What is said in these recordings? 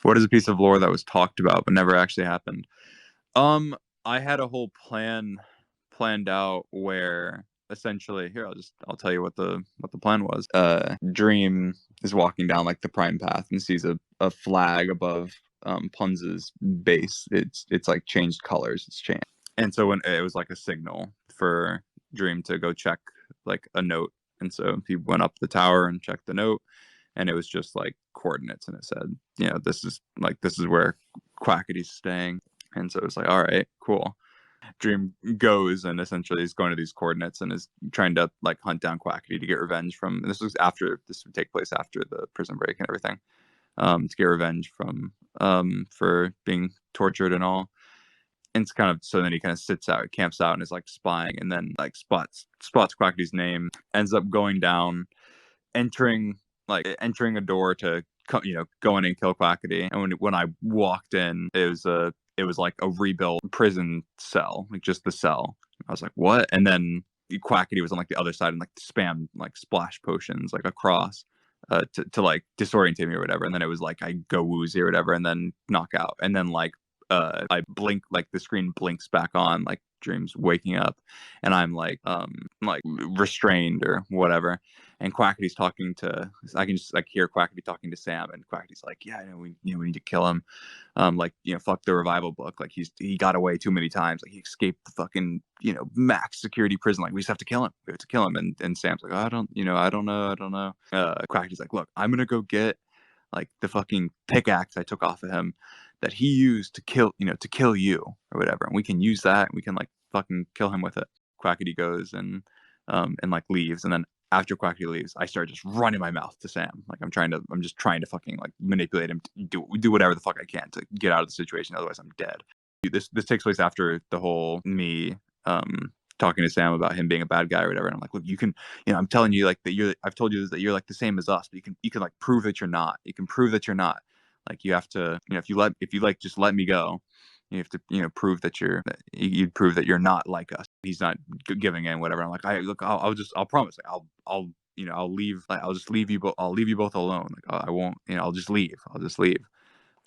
What is a piece of lore that was talked about but never actually happened? Um, I had a whole plan planned out where essentially here I'll tell you what the plan was. Dream is walking down like the prime path and sees a flag above Punz's base. It's like changed colors. It's changed. And so when it was like a signal for Dream to go check like a note. And so he went up the tower and checked the note, and it was just like coordinates, and it said, this is where Quackity's staying. And so it's like, all right, cool. Dream goes and essentially is going to these coordinates and is trying to like hunt down Quackity to get revenge from. This would take place after the prison break and everything. To get revenge from for being tortured and all. And it's kind of so then he kind of camps out, and is like spying, and then like spots Quackity's name, ends up going down, entering entering a door to go in and kill Quackity. And when I walked in, it was like a rebuilt prison cell, like just the cell. I was like, what? And then Quackity was on like the other side and like spam like splash potions like across to like disorientate me or whatever. And then it was like I go woozy or whatever, and then knock out, and then like I blink, like the screen blinks back on, like Dream's waking up, and I'm like restrained or whatever. And Quackity's talking to, I can just like hear Quackity talking to Sam, and Quackity's like, yeah, we need to kill him. Fuck the revival book. Like he got away too many times. Like he escaped the fucking, max security prison. Like we just have to kill him. We have to kill him. And Sam's like, I don't know. Quackity's like, look, I'm gonna go get like the fucking pickaxe I took off of him that he used to kill you or whatever, and we can use that, and we can like fucking kill him with it. Quackity goes and like leaves, and then after Quackity leaves, I start just running my mouth to Sam. Like I'm just trying to fucking like manipulate him to do whatever the fuck I can to get out of the situation. Otherwise, I'm dead. This takes place after the whole me talking to Sam about him being a bad guy or whatever. And I'm like, look, you can, I'm telling you like that I've told you that you're like the same as us, but you can like prove that you're not. You can prove that you're not. Like you have to, if you like just let me go, you have to, prove that you'd prove that you're not like us. He's not giving in, whatever. I'm like, I'll promise. Like, I'll leave. Like, I'll just leave you. I'll leave you both alone. Like, I won't, I'll just leave. I'll just leave.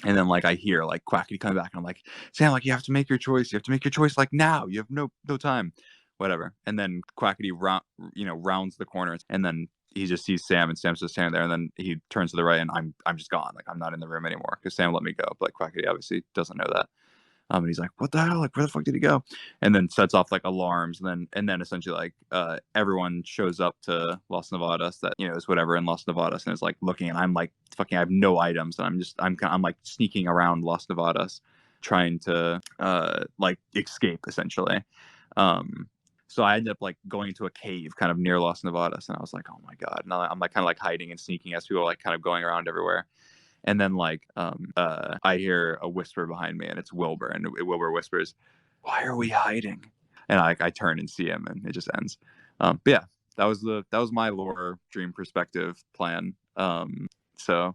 And then like I hear like Quackity coming back, and I'm like, Sam, like you have to make your choice. You have to make your choice like now. You have no time, whatever. And then Quackity rounds the corner, and then he just sees Sam, and Sam's just standing there. And then he turns to the right, and I'm just gone. Like I'm not in the room anymore because Sam let me go. But like Quackity obviously doesn't know that. And he's like, "What the hell? Like, where the fuck did he go?" And then sets off like alarms, and then essentially like everyone shows up to Los Nevadas that is whatever in Los Nevadas, and is like looking, and I'm like fucking, I have no items, and I'm like sneaking around Los Nevadas, trying to like escape essentially. So I ended up like going into a cave kind of near Los Nevadas, and I was like, "Oh my god!" And I'm like kind of like hiding and sneaking as people are like kind of going around everywhere. And then like I hear a whisper behind me, and it's Wilbur, and Wilbur whispers, "Why are we hiding?" And I turn and see him, and it just ends. But yeah, that was my lore dream perspective plan. So